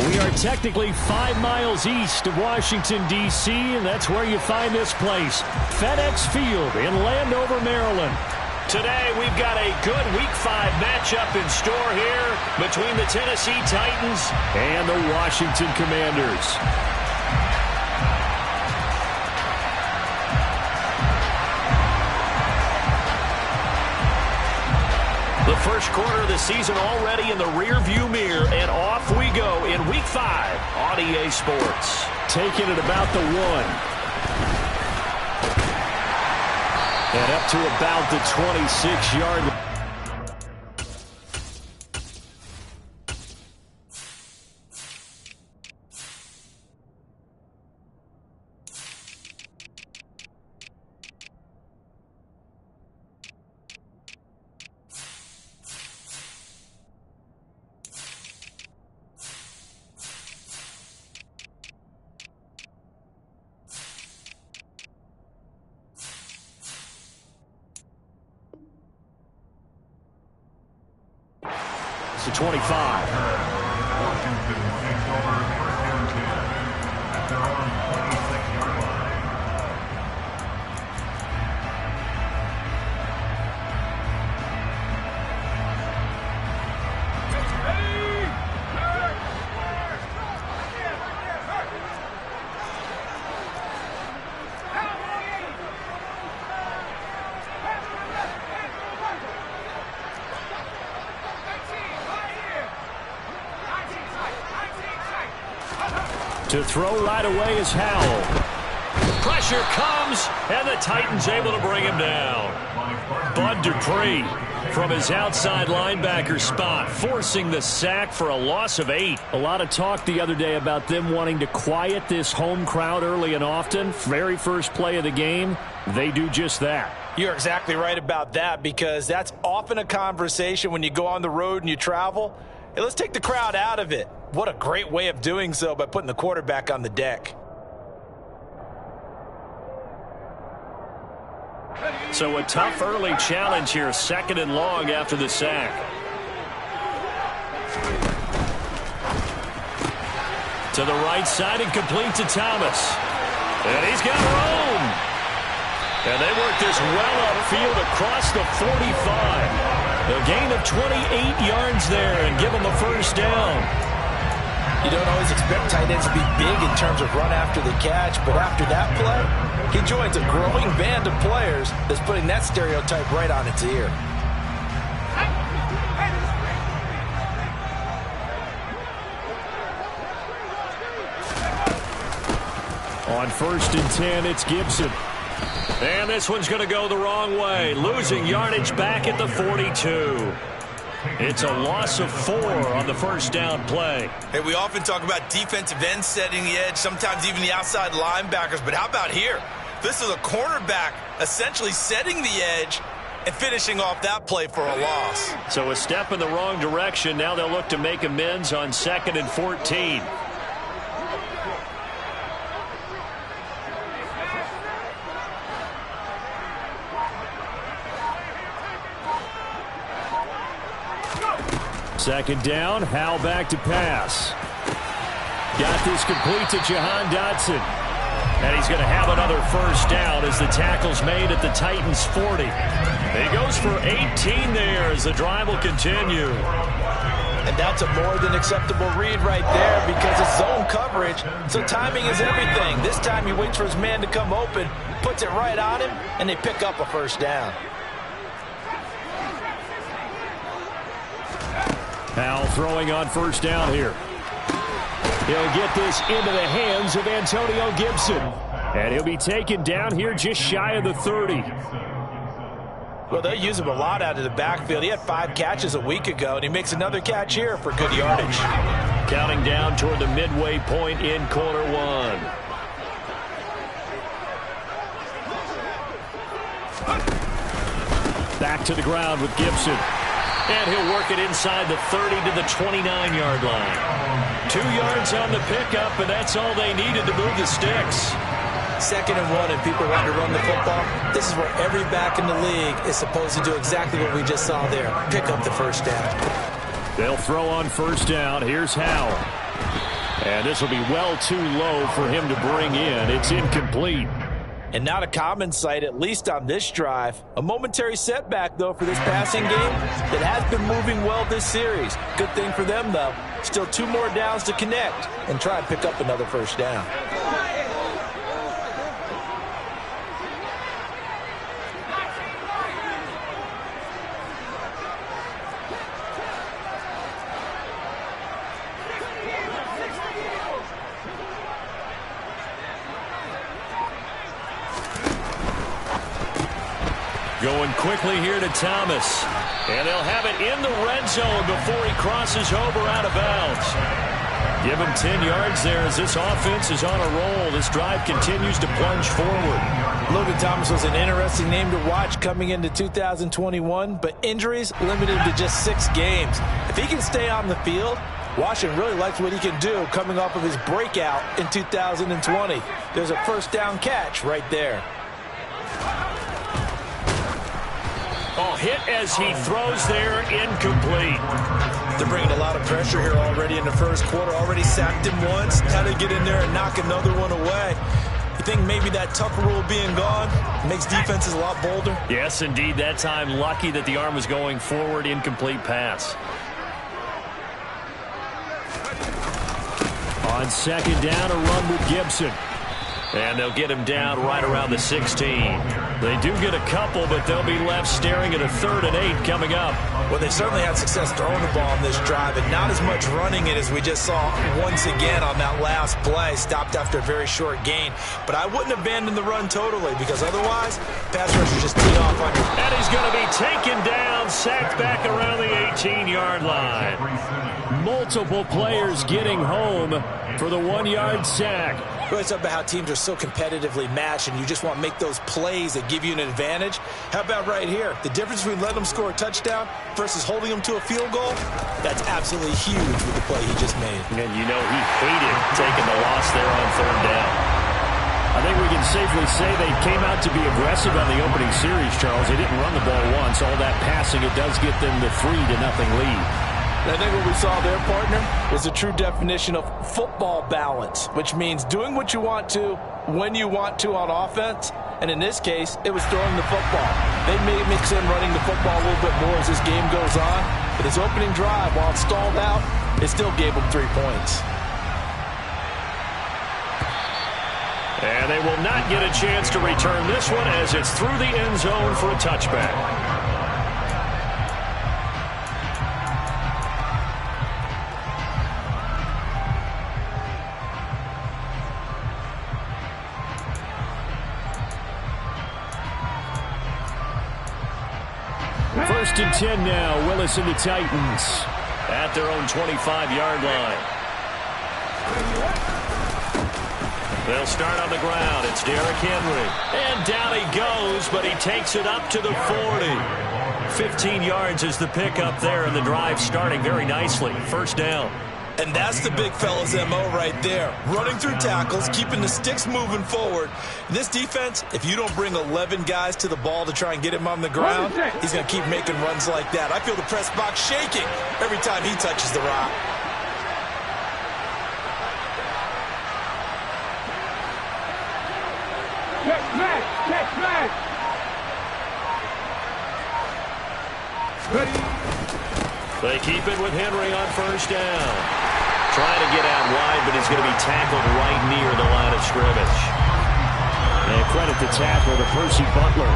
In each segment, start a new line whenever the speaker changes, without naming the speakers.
We are technically 5 miles east of Washington, D.C., and that's where you find this place, FedEx Field in Landover, Maryland. Today, we've got a good Week 5 matchup in store here between the Tennessee Titans and the Washington Commanders. The first quarter of the season already in the rearview mirror, and off we go in Week 5 on EA Sports. Taking it about the 1. And up to about the 26-yard line. To 25.
Washington takes over first and 10 at their own 26-yard line.
To throw right away is Howell. Pressure comes, and the Titans able to bring him down. Bud Dupree from his outside linebacker spot, forcing the sack for a loss of 8. A lot of talk the other day about them wanting to quiet this home crowd early and often. Very first play of the game, they do just that.
You're exactly right about that, because that's often a conversation when you go on the road and you travel. Hey, let's take the crowd out of it. What a great way of doing so by putting the quarterback on the deck.
So a tough early challenge here, 2nd and long after the sack. To the right side and complete to Thomas. And he's got room. And they work this well upfield across the 45. A gain of 28 yards there and give him the first down.
You don't always expect tight ends to be big in terms of run after the catch, but after that play, he joins a growing band of players that's putting that stereotype right on its ear.
On 1st and 10, it's Gibson. And this one's going to go the wrong way, losing yardage back at the 42. It's a loss of 4 on the first down play.
Hey, we often talk about defensive ends setting the edge, sometimes even the outside linebackers, but how about here? This is a cornerback essentially setting the edge and finishing off that play for a loss.
So a step in the wrong direction. Now they'll look to make amends on 2nd and 14. Second down, Howell back to pass. Got this complete to Jahan Dotson. And he's going to have another first down as the tackle's made at the Titans' 40. He goes for 18 there as the drive will continue.
And that's a more than acceptable read right there, because it's zone coverage, so timing is everything. This time he waits for his man to come open, puts it right on him, and they pick up a first down.
Howell throwing on first down here. He'll get this into the hands of Antonio Gibson. And he'll be taken down here just shy of the 30.
Well, they'll use him a lot out of the backfield. He had 5 catches a week ago, and he makes another catch here for good yardage.
Counting down toward the midway point in quarter 1. Back to the ground with Gibson. And he'll work it inside the 30 to the 29-yard line. 2 yards on the pickup, and that's all they needed to move the sticks.
2nd and 1, and people want to run the football. This is where every back in the league is supposed to do exactly what we just saw there. Pick up the first down.
They'll throw on first down. Here's Howell. And this will be well too low for him to bring in. It's incomplete.
And not a common sight, at least on this drive. A momentary setback, though, for this passing game that has been moving well this series. Good thing for them, though. Still 2 more downs to connect and try and pick up another first down.
Going quickly here to Thomas. And they'll have it in the red zone before he crosses over out of bounds. Give him 10 yards there as this offense is on a roll. This drive continues to plunge forward.
Logan Thomas was an interesting name to watch coming into 2021, but injuries limited him to just 6 games. If he can stay on the field, Washington really likes what he can do coming off of his breakout in 2020. There's a first down catch right there.
Oh, hit as he throws there, incomplete.
They're bringing a lot of pressure here already in the first quarter. Already sacked him once. Had to get in there and knock another one away. You think maybe that Tucker rule being gone makes defenses a lot bolder?
Yes, indeed. That time, lucky that the arm was going forward. Incomplete pass. On second down, a run with Gibson. And they'll get him down right around the 16. They do get a couple, but they'll be left staring at a 3rd and 8 coming up.
Well, they certainly had success throwing the ball on this drive, and not as much running it as we just saw once again on that last play. Stopped after a very short gain. But I wouldn't abandon the run totally, because otherwise, pass rushers just tee off on you.
And he's going to be taken down, sacked back around the 18-yard line. Multiple players getting home for the 1-yard sack.
We always talk about how teams are so competitively matched and you just want to make those plays that give you an advantage. How about right here? The difference between letting them score a touchdown versus holding them to a field goal, that's absolutely huge with the play he just made.
And you know he hated taking the loss there on 3rd down. I think we can safely say they came out to be aggressive on the opening series, Charles. They didn't run the ball once. All that passing, it does get them the 3-0 lead.
I think what we saw there, partner, was a true definition of football balance, which means doing what you want to when you want to on offense. And in this case, it was throwing the football. They may mix in running the football a little bit more as this game goes on. But this opening drive, while it stalled out, it still gave them 3 points.
And they will not get a chance to return this one as it's through the end zone for a touchback. First and 10 now. Willis and the Titans at their own 25-yard line. They'll start on the ground. It's Derrick Henry. And down he goes, but he takes it up to the 40. 15 yards is the pickup there, and the drive starting very nicely. First down.
And that's the big fella's MO right there. Running through tackles, keeping the sticks moving forward. This defense, if you don't bring 11 guys to the ball to try and get him on the ground, he's going to keep making runs like that. I feel the press box shaking every time he touches the rock.
Check back. Ready.
They keep it with Henry on first down. Trying to get out wide, but he's going to be tackled right near the line of scrimmage. And credit the tackle to Percy Butler.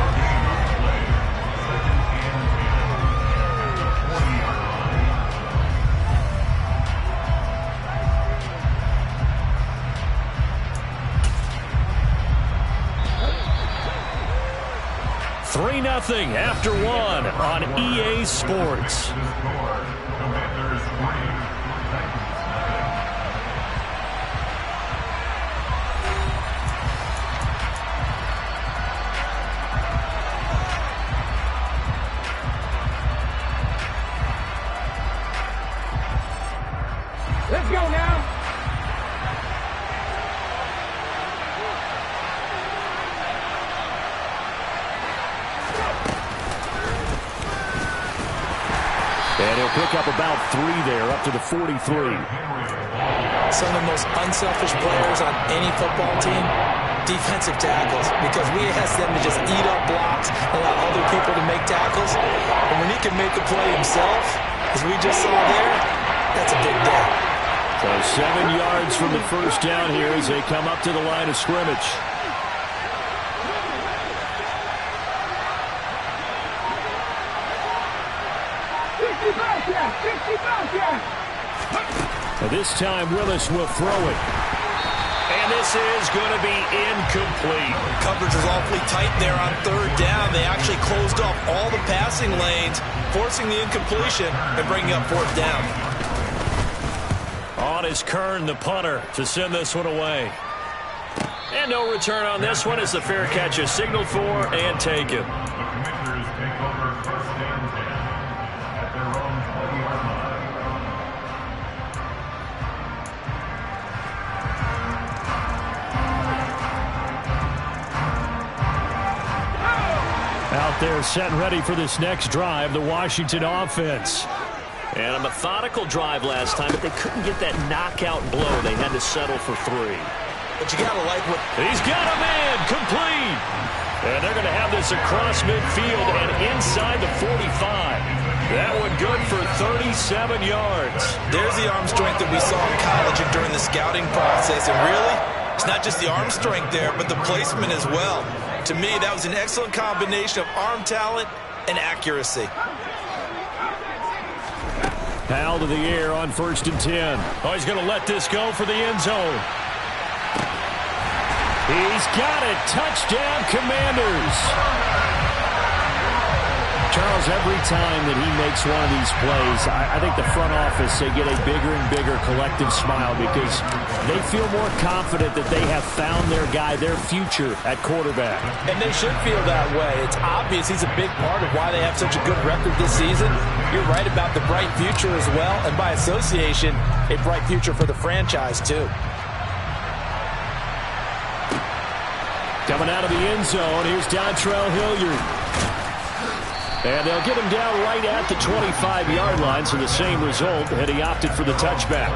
Three 0 after 1 on EA Sports.
Let's go now.
And he'll pick up about 3 there, up to the 43.
Some of the most unselfish players on any football team, defensive tackles, because we ask them to just eat up blocks, allow other people to make tackles. And when he can make a play himself, as we just saw there, that's a big day.
So 7 yards from the first down here as they come up to the line of scrimmage. This time Willis will throw it. And this is going to be incomplete.
Coverage was awfully tight there on third down. They actually closed off all the passing lanes, forcing the incompletion and bringing up fourth down.
On is Kern, the punter, to send this one away. And no return on this one as the fair catch is signaled for and taken.
The Commissioners take over first and 10 at their own 20-yard line.
Out there set and ready for this next drive, the Washington offense. And a methodical drive last time, but they couldn't get that knockout blow. They had to settle for 3.
But you got to like what...
He's got a man, complete. And they're going to have this across midfield and inside the 45. That one good for 37 yards.
There's the arm strength that we saw in college and during the scouting process. And really, it's not just the arm strength there, but the placement as well. To me, that was an excellent combination of arm talent and accuracy.
Powell to the air on 1st and 10. Oh, he's going to let this go for the end zone. He's got it. Touchdown, Commanders. Charles, every time that he makes one of these plays, I think the front office, they get a bigger and bigger collective smile because they feel more confident that they have found their guy, their future at quarterback.
And they should feel that way. It's obvious he's a big part of why they have such a good record this season. You're right about the bright future as well, and by association, a bright future for the franchise too.
Coming out of the end zone, here's Dontrell Hilliard. And they'll get him down right at the 25-yard line, so the same result, and he opted for the touchback.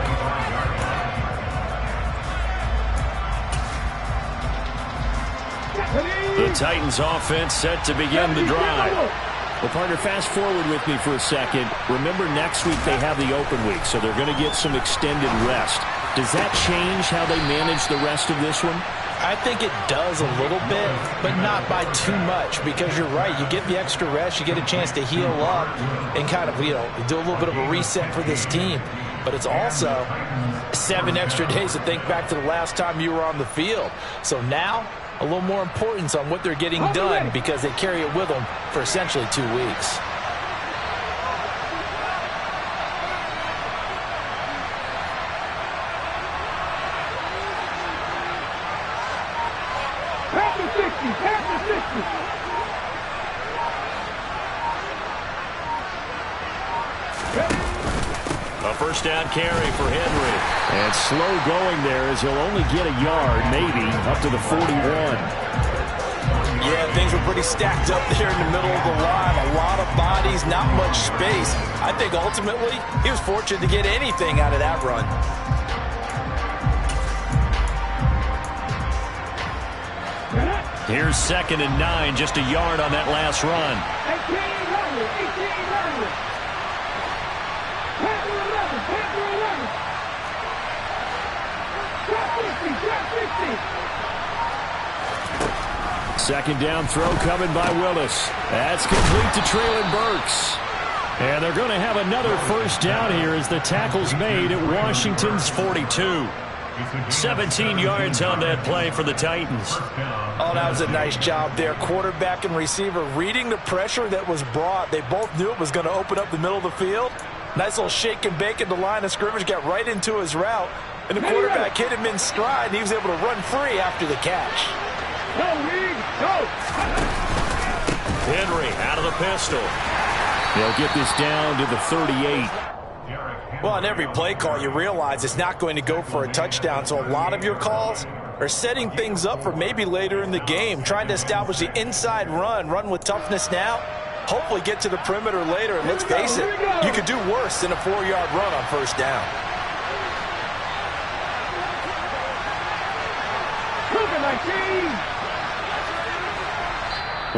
The Titans offense set to begin the drive. Well, partner, fast forward with me for a second. Remember, next week they have the open week, so they're going to get some extended rest. Does that change how they manage the rest of this one?
I think it does a little bit, but not by too much, because you're right. You get the extra rest, you get a chance to heal up and kind of, do a little bit of a reset for this team. But it's also 7 extra days to think back to the last time you were on the field. So now, a little more importance on what they're getting done because they carry it with them for essentially 2 weeks.
A first down carry for Henry. And slow going there as he'll only get a yard, maybe, up to the 41.
Yeah, things were pretty stacked up there in the middle of the line. A lot of bodies, not much space. I think ultimately he was fortunate to get anything out of that run.
Here's 2nd and 9, just a yard on that last run.
18
Second down throw coming by Willis. That's complete to Traylon Burks. And they're going to have another first down here as the tackle's made at Washington's 42. 17 yards on that play for the Titans.
Oh, that was a nice job there. Quarterback and receiver reading the pressure that was brought. They both knew it was going to open up the middle of the field. Nice little shake and bake at the line of scrimmage, got right into his route. And the quarterback hit him in stride, and he was able to run free after the catch.
Henry out of the pistol. They'll get this down to the 38.
Well, on every play call, you realize it's not going to go for a touchdown. So a lot of your calls are setting things up for maybe later in the game, trying to establish the inside run with toughness now. hopefully get to the perimeter later. And let's face it, you could do worse than a 4-yard run on first down.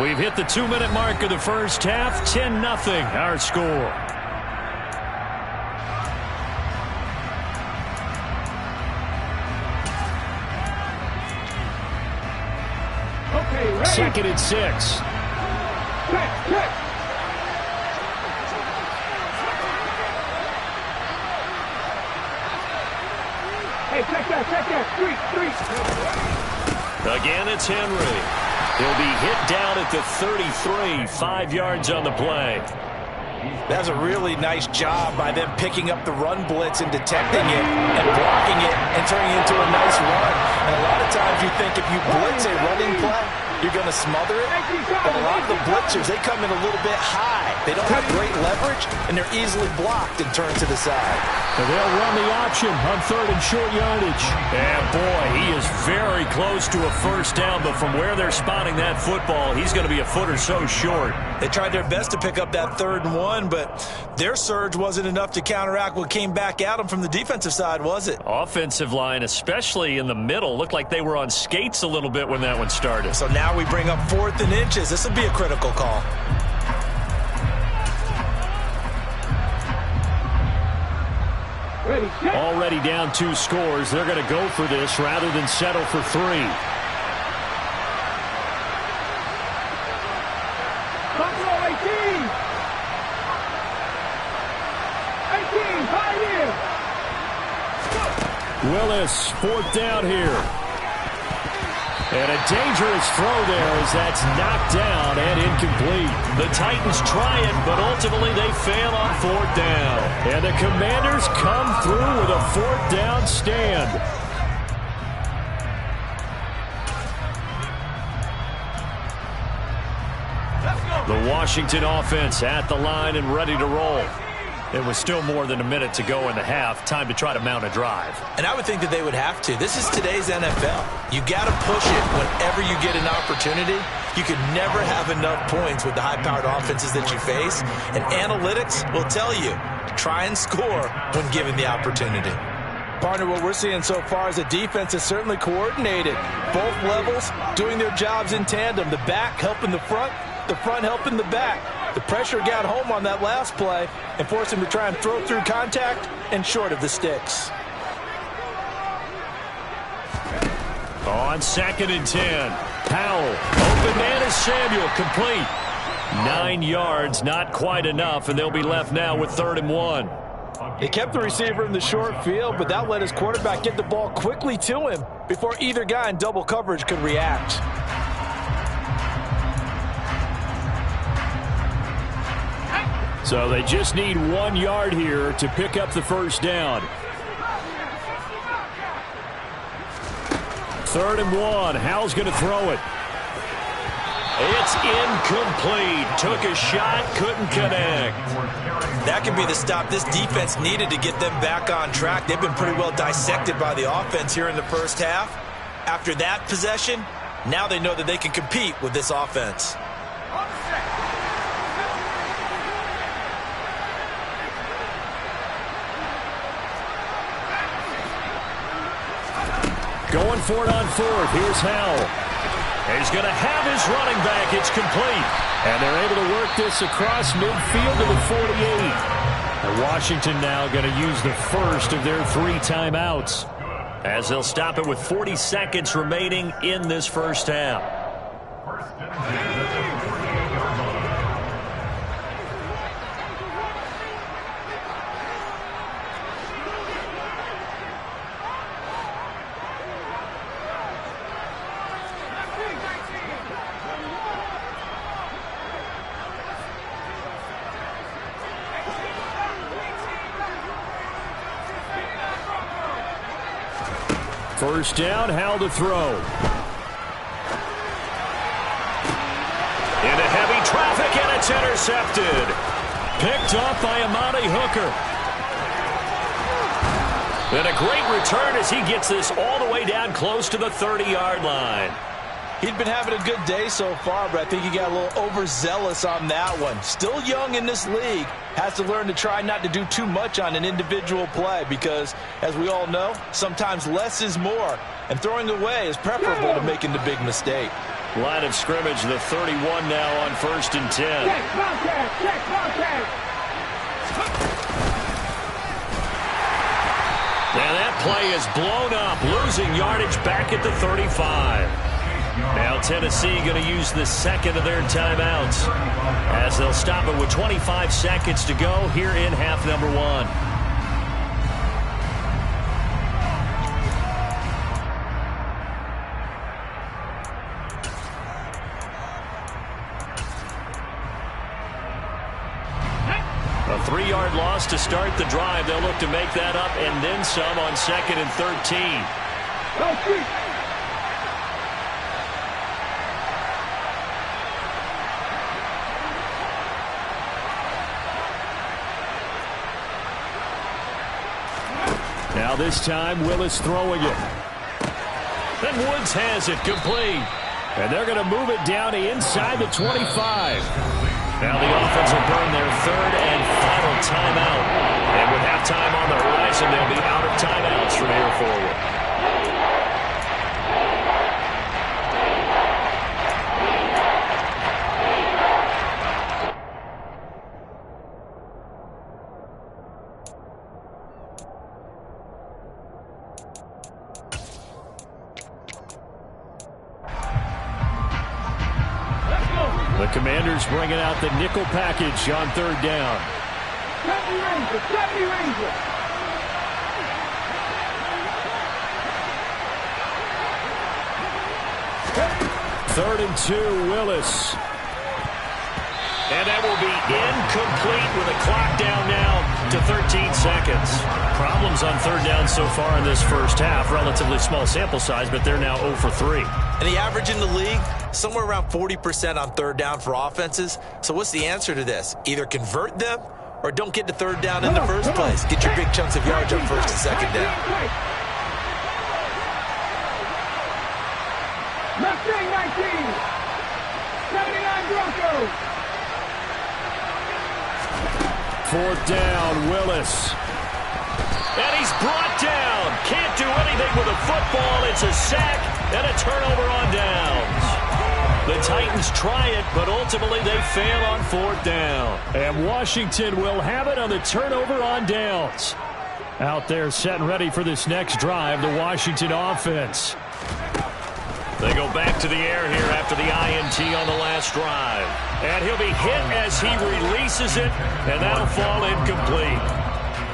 We've hit the 2-minute mark of the first half. 10-0 our score. Second and 6.
Hey, check that.
Again, it's Henry. He'll be hit down at the 33, 5 yards on the play.
That's a really nice job by them picking up the run blitz and detecting it and blocking it and turning it into a nice run. And a lot of times you think if you blitz a running play, you're going to smother it. But a lot of the blitzers, they come in a little bit high. They don't have great leverage, and they're easily blocked and turned to the side.
And they'll run the option on 3rd and short yardage. And boy, he is very close to a first down, but from where they're spotting that football, he's going to be a foot or so short.
They tried their best to pick up that 3rd and 1, but their surge wasn't enough to counteract what came back at them from the defensive side, was it?
Offensive line, especially in the middle, looked like they were on skates a little bit when that one started.
So now we bring up 4th and inches. This will be a critical call.
Already down 2 scores. They're going to go for this rather than settle for 3.
Buffalo 18, 5
Willis, 4th down here. And a dangerous throw there as that's knocked down and incomplete. The Titans try it, but ultimately they fail on 4th down. And the Commanders come through with a 4th down stand. The Washington offense at the line and ready to roll. It was still more than a minute to go in the half. Time to try to mount a drive.
And I would think that they would have to. This is today's NFL. You got to push it whenever you get an opportunity. You could never have enough points with the high-powered offenses that you face. And analytics will tell you, try and score when given the opportunity. Partner, what we're seeing so far is the defense is certainly coordinated. Both levels doing their jobs in tandem. The back helping the front helping the back. The pressure got home on that last play and forced him to try and throw through contact and short of the sticks.
On 2nd and 10, Powell. Open man is Samuel, complete. 9 yards, not quite enough, and they'll be left now with 3rd and 1.
They kept the receiver in the short field, but that let his quarterback get the ball quickly to him before either guy in double coverage could react.
So they just need 1 yard here to pick up the first down. 3rd and 1. Howell's going to throw it. It's incomplete. Took a shot, couldn't connect.
That could be the stop this defense needed to get them back on track. They've been pretty well dissected by the offense here in the first half. After that possession, now they know that they can compete with this offense.
Going for it on 4th. Here's Howell. He's going to have his running back. It's complete. And they're able to work this across midfield to the 48. And Washington now going to use the first of their 3 timeouts as they'll stop it with 40 seconds remaining in this first half. First down, Howell to throw. Into heavy traffic, and it's intercepted. Picked off by Amani Hooker. And a great return as he gets this all the way down close to the 30-yard line.
He'd been having a good day so far, but I think he got a little overzealous on that one. Still young in this league. Has to learn to try not to do too much on an individual play because, as we all know, sometimes less is more. And throwing away is preferable to making the big mistake.
Line of scrimmage, the 31 now on 1st and 10.
Check contact, check contact.
And that play is blown up, losing yardage back at the 35. Now Tennessee going to use the second of their timeouts as they'll stop it with 25 seconds to go here in half number 1. A 3-yard loss to start the drive. They'll look to make that up and then some on 2nd and 13.
Go street.
Now this time, Willis throwing it. And Woods has it complete. And they're going to move it down to inside the 25. Now the offense will burn their 3rd and final timeout. And with halftime on the horizon, they'll be out of timeouts from here forward. The Commanders bringing out the nickel package on 3rd down.
70 Ranger, 70 Ranger.
Third and 2, Willis. And that will be incomplete with a clock down now to 13 seconds. Problems on 3rd down so far in this first half. Relatively small sample size, but they're now 0 for 3.
And the average in the league, somewhere around 40% on 3rd down for offenses. So what's the answer to this? Either convert them or don't get to 3rd down in the first place. Get your big chunks of yards on 1st and 2nd down.
Mustang 19. 79 Broncos.
4th down, Willis. And he's brought down. Can't do anything with a football. It's a sack and a turnover on downs. The Titans try it, but ultimately they fail on 4th down. And Washington will have it on the turnover on downs. Out there set and ready for this next drive, the Washington offense. They go back to the air here after the INT on the last drive. And he'll be hit as he releases it, and that'll fall incomplete.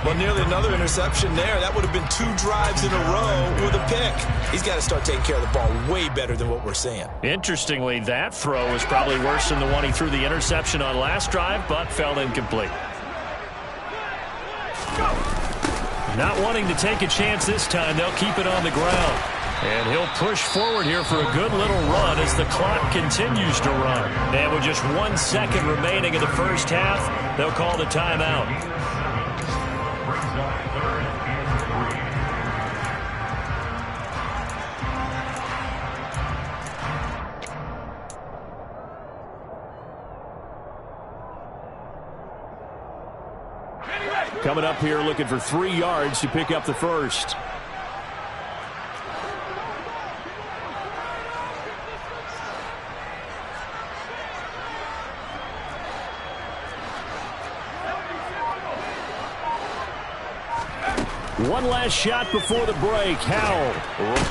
Well, nearly another interception there. That would have been 2 drives in a row with a pick. He's got to start taking care of the ball way better than what we're seeing.
Interestingly, that throw is probably worse than the one he threw the interception on last drive, but fell incomplete. Not wanting to take a chance this time, they'll keep it on the ground. And he'll push forward here for a good little run as the clock continues to run. And with just 1 second remaining in the first half, they'll call the timeout. Coming up here looking for 3 yards to pick up the first. One last shot before the break. Howell.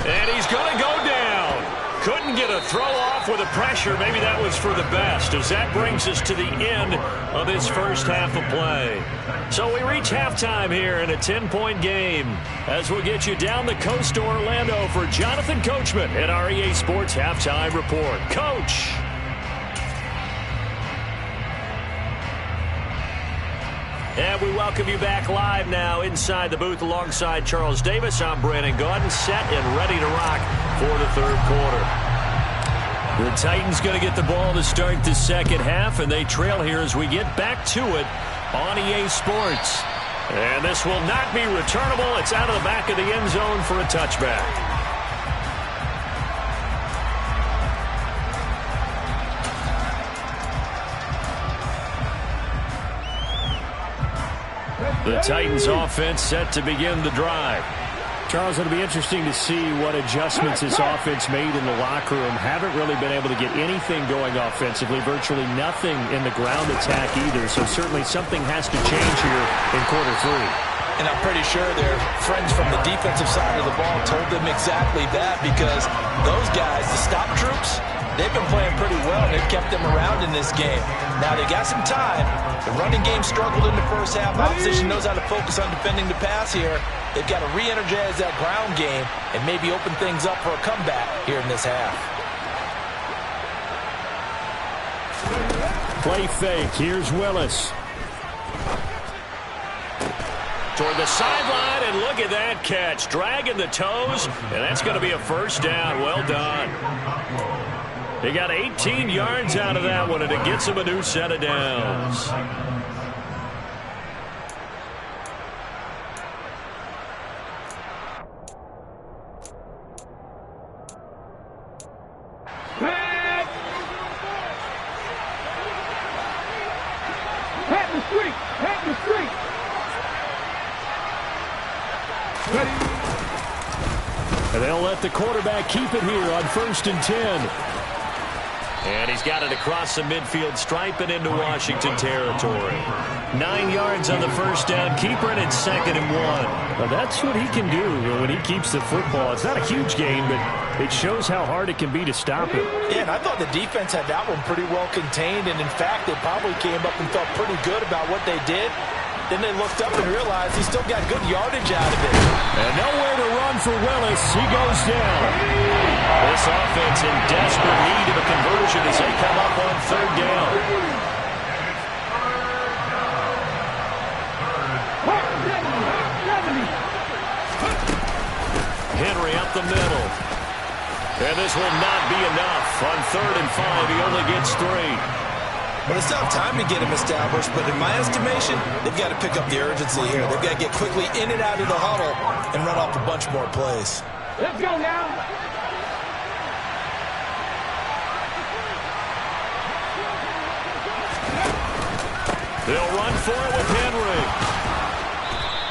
And he's going to go down. Couldn't get a throw off with the pressure. Maybe that was for the best, as that brings us to the end of this first half of play. So we reach halftime here in a 10-point game as we'll get you down the coast to Orlando for Jonathan Coachman at our EA Sports Halftime Report. Coach. And we welcome you back live now inside the booth alongside Charles Davis. I'm Brandon Gaudin, set and ready to rock for the third quarter. The Titans going to get the ball to start the second half, and they trail here as we get back to it on EA Sports. And this will not be returnable. It's out of the back of the end zone for a touchback. The Titans offense set to begin the drive. Charles, it'll be interesting to see what adjustments this offense made in the locker room. Haven't really been able to get anything going offensively, virtually nothing in the ground attack either. So certainly something has to change here in quarter three.
And I'm pretty sure their friends from the defensive side of the ball told them exactly that, because those guys, the stop troops, they've been playing pretty well. They've kept them around in this game. Now, they got some time. The running game struggled in the first half. Opposition knows how to focus on defending the pass here. They've got to re-energize that ground game and maybe open things up for a comeback here in this half.
Play fake. Here's Willis. Toward the sideline, and look at that catch. Dragging the toes, and that's going to be a first down. Well done. They got 18 yards out of that one, and it gets them a new set of downs. And they'll let the quarterback keep it here on 1st and 10. And he's got it across the midfield stripe and into Washington territory. 9 yards on the first down. Keeper in 2nd and 1. Now that's what he can do when he keeps the football. It's not a huge gain, but it shows how hard it can be to stop him.
Yeah, and I thought the defense had that one pretty well contained. And in fact, they probably came up and felt pretty good about what they did. Then they looked up and realized he still got good yardage out of it.
And nowhere to run for Willis. He goes down. This offense in desperate need of a conversion as they come up on 3rd down. Henry up the middle. And this will not be enough. On 3rd and 5, he only gets 3.
But it's not time to get him established, but in my estimation, they've got to pick up the urgency here. They've got to get quickly in and out of the huddle and run off a bunch more plays.
Let's go now.
They'll run for it with Henry.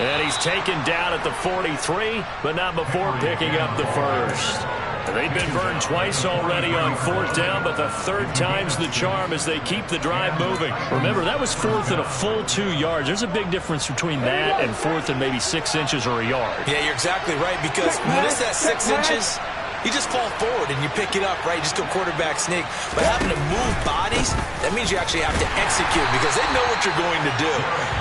And he's taken down at the 43, but not before picking up the first. They've been burned twice already on 4th down, but the 3rd time's the charm as they keep the drive moving. Remember, that was 4th and a full 2 yards. There's a big difference between that and 4th and maybe 6 inches or a yard.
Yeah, you're exactly right, because when it's that 6 inches, you just fall forward and you pick it up, right? You just go quarterback sneak. But having to move bodies, that means you actually have to execute because they know what you're going to do.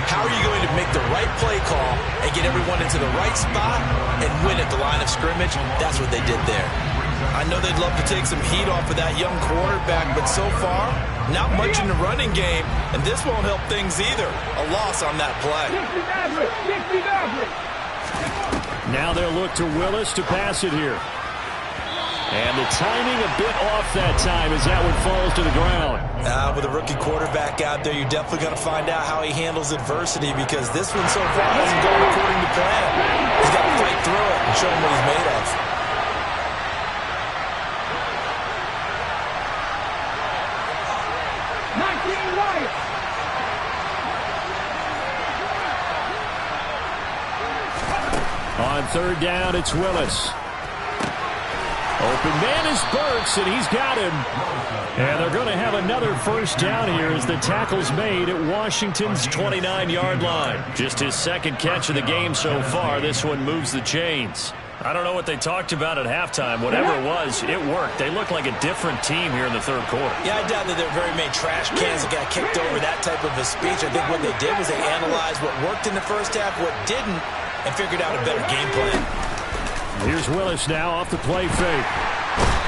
How are you going to make the right play call and get everyone into the right spot and win at the line of scrimmage? That's what they did there. I know they'd love to take some heat off of that young quarterback, but so far, not much in the running game, and this won't help things either. A loss on that play.
Now they'll look to Willis to pass it here. And the timing a bit off that time as that one falls to the ground.
With a rookie quarterback out there, you're definitely going to find out how he handles adversity because this one so far hasn't gone according to plan. He's got to fight through it and show him what he's made of.
On 3rd down, it's Willis. Open man is Burks, and he's got him. And they're going to have another first down here as the tackle's made at Washington's 29-yard line. Just his 2nd catch of the game so far. This one moves the chains. I don't know what they talked about at halftime. Whatever it was, it worked. They look like a different team here in the 3rd quarter.
Yeah, I doubt that there were very many trash cans that got kicked over that type of a speech. I think what they did was they analyzed what worked in the first half, what didn't, and figured out a better game plan.
Here's Willis now off the play fake.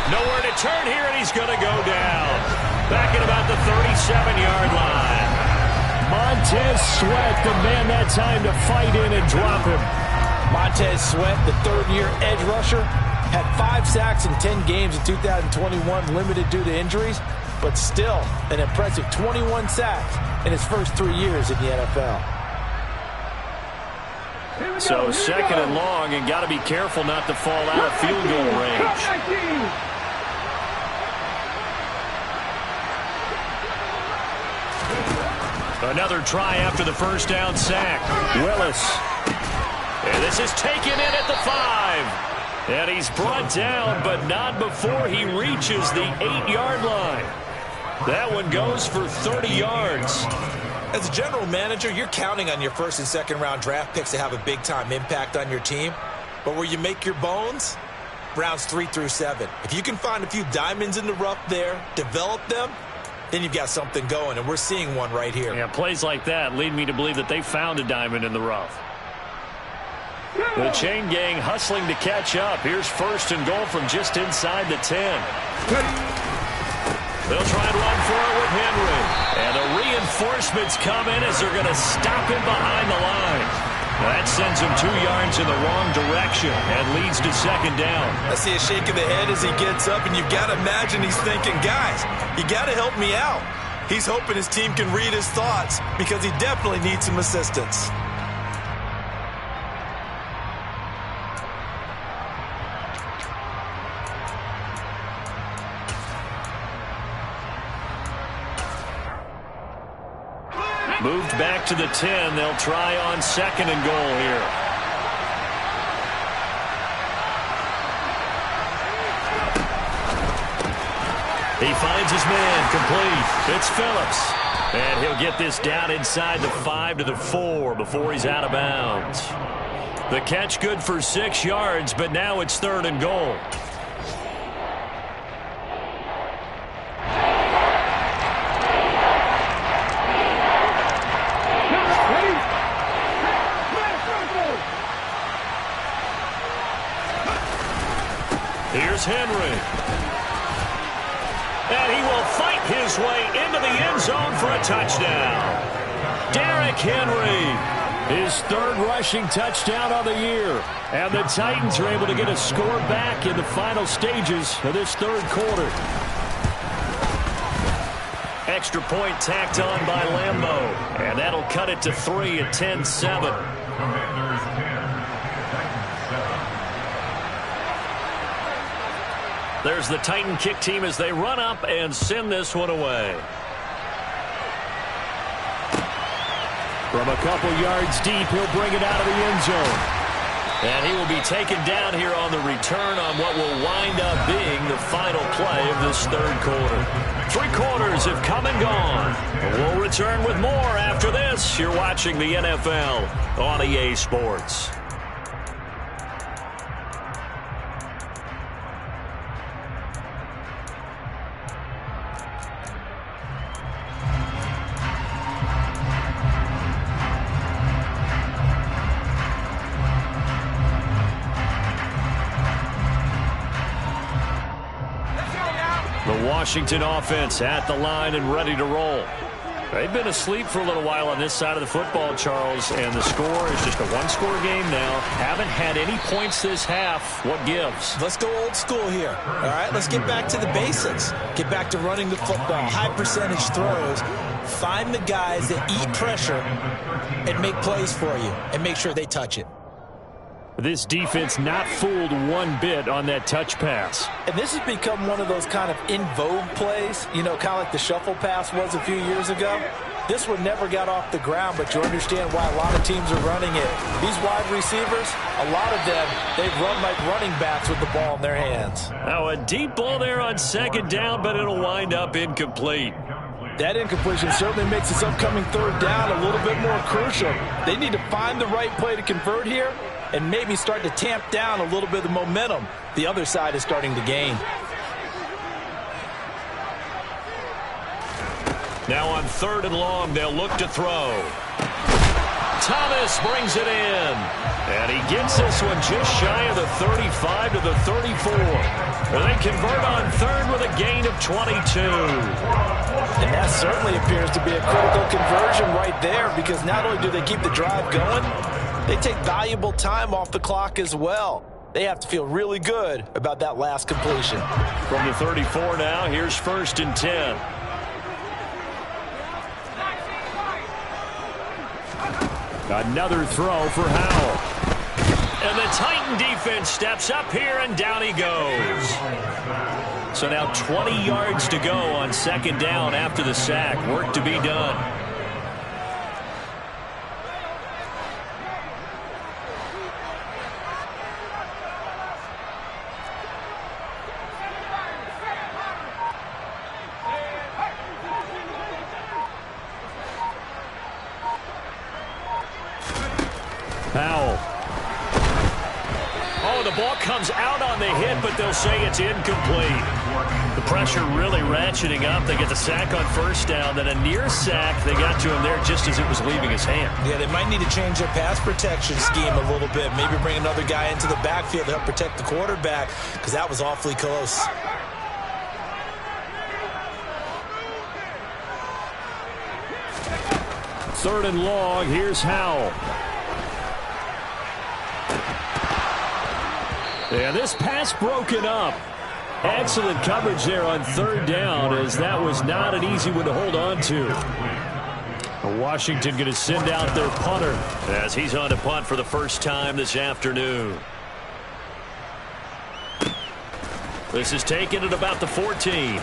Nowhere to turn here, and he's going to go down. Back at about the 37-yard line. Montez Sweat, the man that time to fight in and drop him.
Montez Sweat, the 3rd-year edge rusher, had 5 sacks in 10 games in 2021, limited due to injuries, but still an impressive 21 sacks in his first 3 years in the NFL.
So 2nd and long, and got to be careful not to fall out of field goal range. Another try after the first down sack. Willis. And this is taken in at the 5. And he's brought down, but not before he reaches the 8-yard line. That one goes for 30 yards.
As a general manager, you're counting on your first and second round draft picks to have a big-time impact on your team. But where you make your bones, rounds 3 through 7. If you can find a few diamonds in the rough there, develop them, then you've got something going, and we're seeing one right here.
Yeah, plays like that lead me to believe that they found a diamond in the rough. The chain gang hustling to catch up. Here's first and goal from just inside the 10. They'll try and run for it with Henry. And the reinforcements come in as they're going to stop him behind the line. That sends him 2 yards in the wrong direction and leads to second down.
I see a shake of the head as he gets up, and you've got to imagine he's thinking, guys, you got to help me out. He's hoping his team can read his thoughts because he definitely needs some assistance.
Moved back to the 10. They'll try on second and goal here. He finds his man complete. It's Phillips. And he'll get this down inside the 5 to the 4 before he's out of bounds. The catch good for 6 yards, but now it's third and goal. Here's Henry. And he will fight his way into the end zone for a touchdown. Derrick Henry, his third rushing touchdown of the year. And the Titans are able to get a score back in the final stages of this third quarter. Extra point tacked on by Lambo. And that'll cut it to 3 at 10-7.
Commanders 10, Titans 7.
There's the Titan kick team as they run up and send this one away. From a couple yards deep, he'll bring it out of the end zone. And he will be taken down here on the return on what will wind up being the final play of this third quarter. 3 quarters have come and gone. We'll return with more after this. You're watching the NFL on EA Sports. Washington offense at the line and ready to roll. They've been asleep for a little while on this side of the football, Charles, and the score is just a one-score game now. Haven't had any points this half. What gives?
Let's go old school here. All right, let's get back to the basics. Get back to running the football, high percentage throws. Find the guys that eat pressure and make plays for you and make sure they touch it.
This defense not fooled one bit on that touch pass.
And this has become one of those kind of in vogue plays, you know, kind of like the shuffle pass was a few years ago. This one never got off the ground, but you understand why a lot of teams are running it. These wide receivers, a lot of them, they've run like running backs with the ball in their hands.
Now a deep ball there on second down, but it'll wind up incomplete.
That incompletion certainly makes this upcoming third down a little bit more crucial. They need to find the right play to convert here and maybe start to tamp down a little bit of momentum the other side is starting to gain.
Now on third and long, they'll look to throw. Thomas brings it in. And he gets this one just shy of the 35 to the 34. They convert on third with a gain of 22.
And that certainly appears to be a critical conversion right there, because not only do they keep the drive going, they take valuable time off the clock as well. They have to feel really good about that last completion.
From the 34 now, here's first and 10. Another throw for Howell. And the Titan defense steps up here, and down he goes. So now 20 yards to go on second down after the sack. Work to be done. the ball comes out on the hit, but they'll say it's incomplete. The pressure really ratcheting up. They get the sack on first down, then a near sack. They got to him there just as it was leaving his hand.
Yeah, they might need to change their pass protection scheme a little bit. Maybe bring another guy into the backfield to help protect the quarterback, because that was awfully close.
Third and long. Here's Howell. And this pass broken up. Excellent coverage there on third down, as that was not an easy one to hold on to. Washington going to send out their punter as he's on to punt for the first time this afternoon. This is taken at about the 14.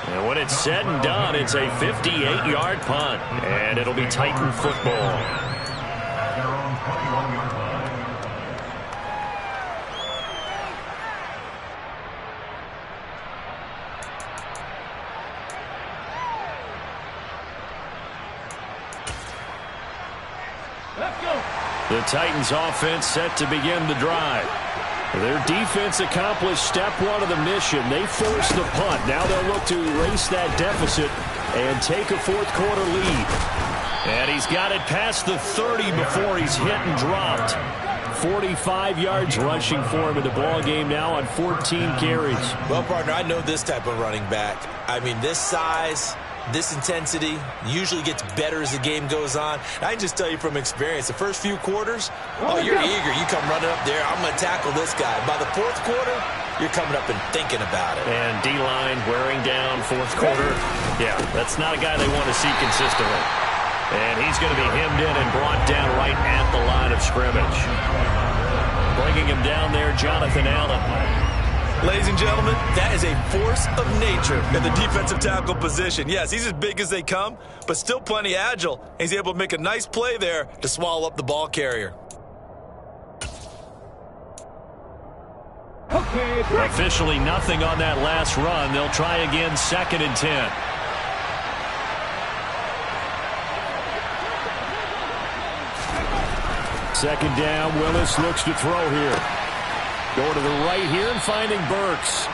And when it's said and done, it's a 58-yard punt. And it'll be Titan football.
Their own 21-yard line.
The Titans offense set to begin the drive. Their defense accomplished step one of the mission. They forced the punt. Now they'll look to erase that deficit and take a fourth quarter lead. And he's got it past the 30 before he's hit and dropped. 45 yards rushing for him in the ball game now on 14 carries.
Well, partner, I know this type of running back. I mean, this size, this intensity usually gets better as the game goes on. I can just tell you from experience, the first few quarters, you're eager. You come running up there, I'm going to tackle this guy. By the fourth quarter, you're coming up and thinking about it.
And D-line wearing down fourth quarter. Yeah, that's not a guy they want to see consistently. And he's going to be hemmed in and brought down right at the line of scrimmage. Bringing him down there, Jonathan Allen.
Ladies and gentlemen, that is a force of nature in the defensive tackle position. Yes, he's as big as they come, but still plenty agile. He's able to make a nice play there to swallow up the ball carrier.
Officially nothing on that last run. They'll try again, 2nd and 10. Second down, Willis looks to throw here. Going to the right here and finding Burks.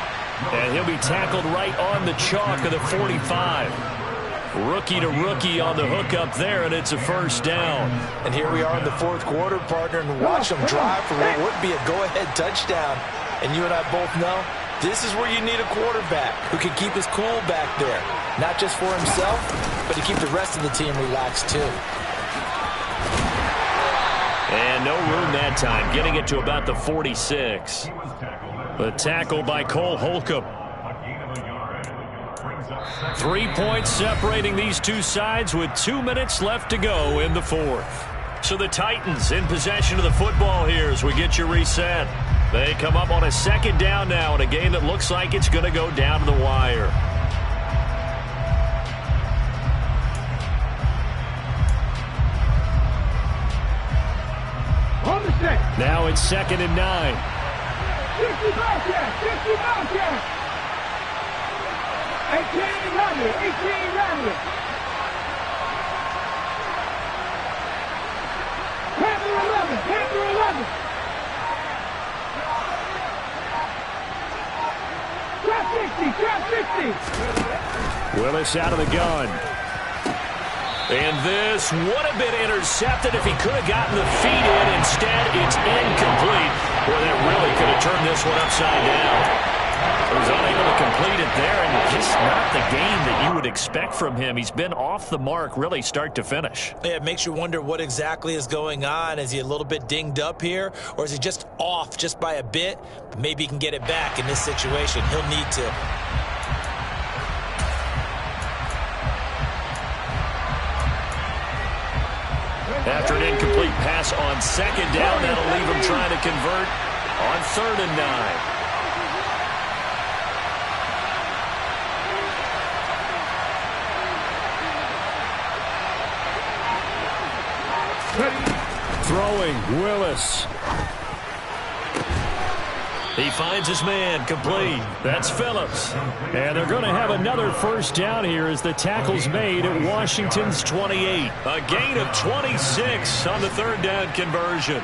And he'll be tackled right on the chalk of the 45. Rookie to rookie on the hook up there, and it's a first down.
And here we are in the fourth quarter, partner, and watch them drive for what would be a go-ahead touchdown. And you and I both know this is where you need a quarterback who can keep his cool back there. Not just for himself, but to keep the rest of the team relaxed too.
And no room that time, getting it to about the 46. The tackle by Cole Holcomb. 3 points separating these two sides with 2 minutes left to go in the fourth. So the Titans in possession of the football here as we get you reset. They come up on a second down now in a game that looks like it's going to go down to the wire. Now it's 2nd and 9.
50 Bobcats, 50 Bobcats. 18 Rattler, 18 Rattler. Panther 11, Panther 11. Trap 60, trap 60.
Willis out of the gun. And this would have been intercepted if he could have gotten the feet in. Instead, it's incomplete. Boy, that really could have turned this one upside down. He was unable to complete it there, and just not the game that you would expect from him. He's been off the mark, really, start to finish.
Yeah, it makes you wonder what exactly is going on. Is he a little bit dinged up here, or is he just off just by a bit? Maybe he can get it back in this situation. He'll need to.
After an incomplete pass on second down, that'll leave him trying to convert on 3rd and 9. Throwing, Willis. He finds his man, complete. That's Phillips. And they're going to have another first down here as the tackle's made at Washington's 28. A gain of 26 on the 3rd down conversion.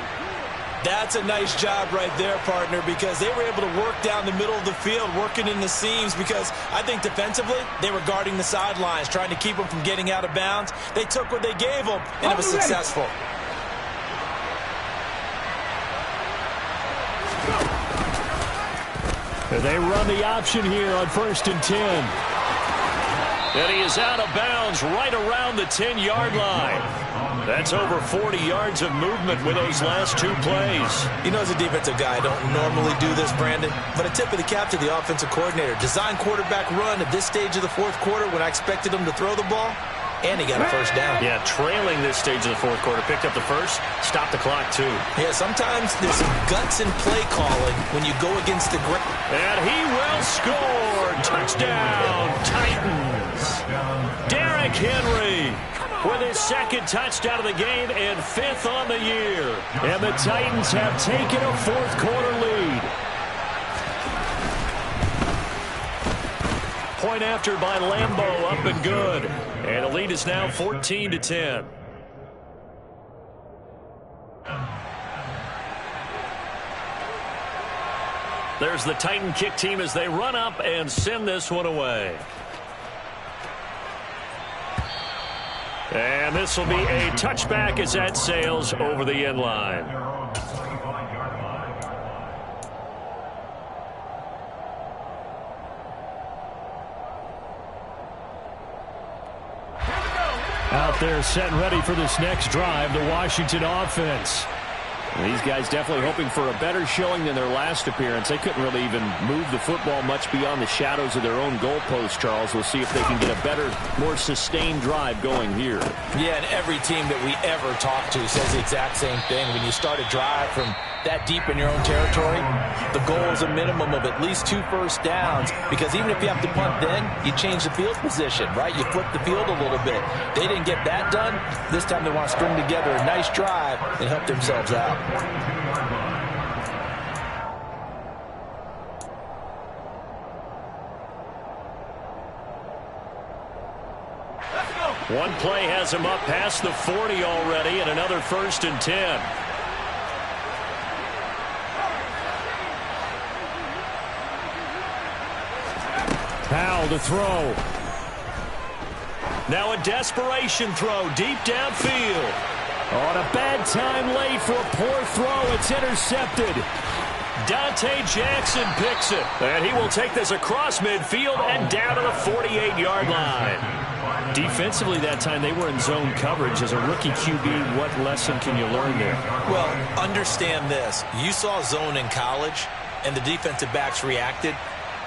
That's a nice job right there, partner, because they were able to work down the middle of the field, working in the seams, because I think defensively they were guarding the sidelines, trying to keep them from getting out of bounds. They took what they gave them, and it was successful.
They run the option here on 1st and 10. And he is out of bounds right around the 10-yard line. That's over 40 yards of movement with those last 2 plays.
You know, as a defensive guy, I don't normally do this, Brandon, but a tip of the cap to the offensive coordinator. Design quarterback run at this stage of the 4th quarter when I expected him to throw the ball, and he got a first down.
Yeah, trailing this stage of the 4th quarter. Picked up the first, stopped the clock, too.
Yeah, sometimes there's some guts in play calling when you go against the ground.
And he will score. Touchdown, Titans. Derrick Henry with his 2nd touchdown of the game and 5th on the year. And the Titans have taken a 4th quarter lead. Point after by Lambo, up and good. And the lead is now 14-10. There's the Titan kick team as they run up and send this one away. And this will be a touchback as that sails over the end line. Out there set and ready for this next drive, the Washington offense. These guys definitely hoping for a better showing than their last appearance. They couldn't really even move the football much beyond the shadows of their own goalpost, Charles. We'll see if they can get a better, more sustained drive going here.
Yeah, and every team that we ever talk to says the exact same thing. When you start a drive from that deep in your own territory, the goal is a minimum of at least 2 first downs, because even if you have to punt then, you change the field position, right? You flip the field a little bit. They didn't get that done. This time they want to string together a nice drive and help themselves out.
One play has him up past the 40 already, and another 1st and 10. Powell to throw. Now a desperation throw deep downfield. On a bad time late for a poor throw. It's intercepted. Dante Jackson picks it. And he will take this across midfield and down to the 48-yard line. Defensively that time, they were in zone coverage. As a rookie QB, what lesson can you learn there?
Well, understand this. You saw zone in college, and the defensive backs reacted,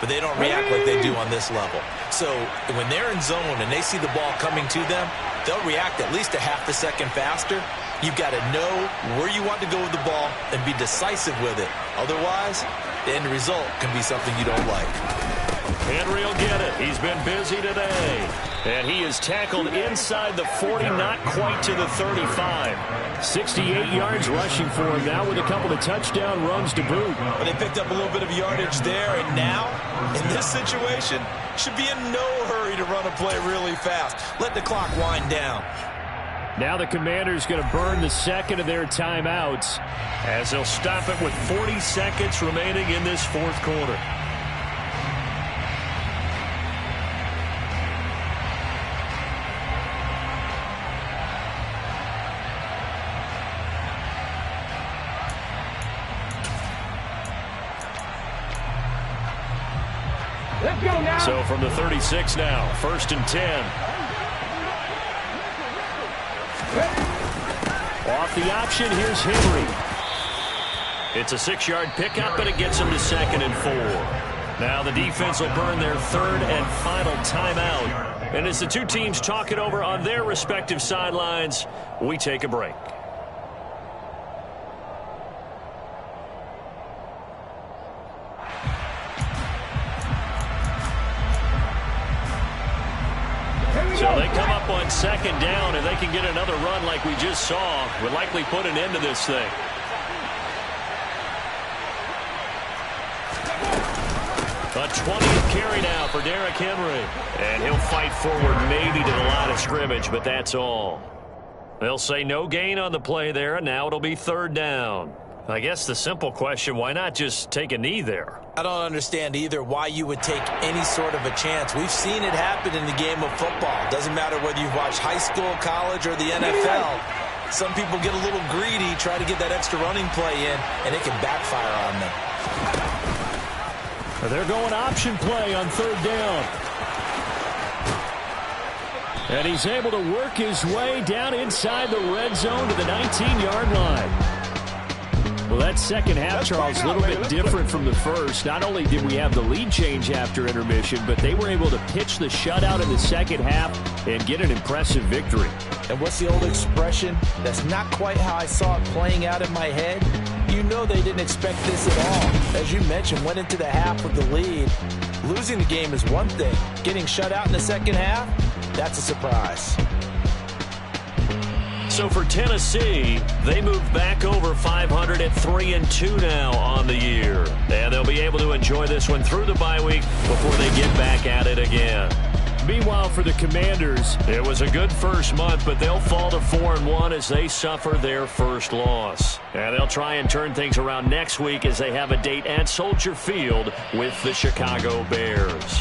but they don't react like they do on this level. So when they're in zone and they see the ball coming to them, they'll react at least a half a second faster. You've got to know where you want to go with the ball and be decisive with it. Otherwise, the end result can be something you don't like.
Henry will get it. He's been busy today. And he is tackled inside the 40, not quite to the 35. 68 yards rushing for him now with a couple of touchdown runs to boot.
But they picked up a little bit of yardage there, and now, in this situation, should be in no hurry to run a play really fast. Let the clock wind down.
Now the Commanders going to burn the 2nd of their timeouts as they'll stop it with 40 seconds remaining in this 4th quarter.
Let's go now.
So from the 36 now, 1st and 10. Off the option, here's Henry. It's a 6-yard pickup, and it gets him to 2nd and 4. Now the defense will burn their 3rd and final timeout. And as the two teams talk it over on their respective sidelines, we take a break. So they come up on 2nd down, and they can get another run like we just saw. Would likely put an end to this thing. A 20th carry now for Derrick Henry. And he'll fight forward maybe to the line of scrimmage, but that's all. They'll say no gain on the play there, and now it'll be 3rd down. I guess the simple question, why not just take a knee there?
I don't understand either why you would take any sort of a chance. We've seen it happen in the game of football. Doesn't matter whether you've watched high school, college, or the NFL. Some people get a little greedy, try to get that extra running play in, and it can backfire on them.
They're going option play on third down. And he's able to work his way down inside the red zone to the 19-yard line. Well, that second half, Charles, a little bit different from the first. Not only did we have the lead change after intermission, but they were able to pitch the shutout in the second half and get an impressive victory.
And what's the old expression? That's not quite how I saw it playing out in my head. You know they didn't expect this at all. As you mentioned, went into the half with the lead. Losing the game is one thing. Getting shut out in the second half, that's a surprise.
So for Tennessee, they move back over 500 at 3-2 now on the year. And they'll be able to enjoy this one through the bye week before they get back at it again. Meanwhile, for the Commanders, it was a good first month, but they'll fall to 4-1 as they suffer their first loss. And they'll try and turn things around next week as they have a date at Soldier Field with the Chicago Bears.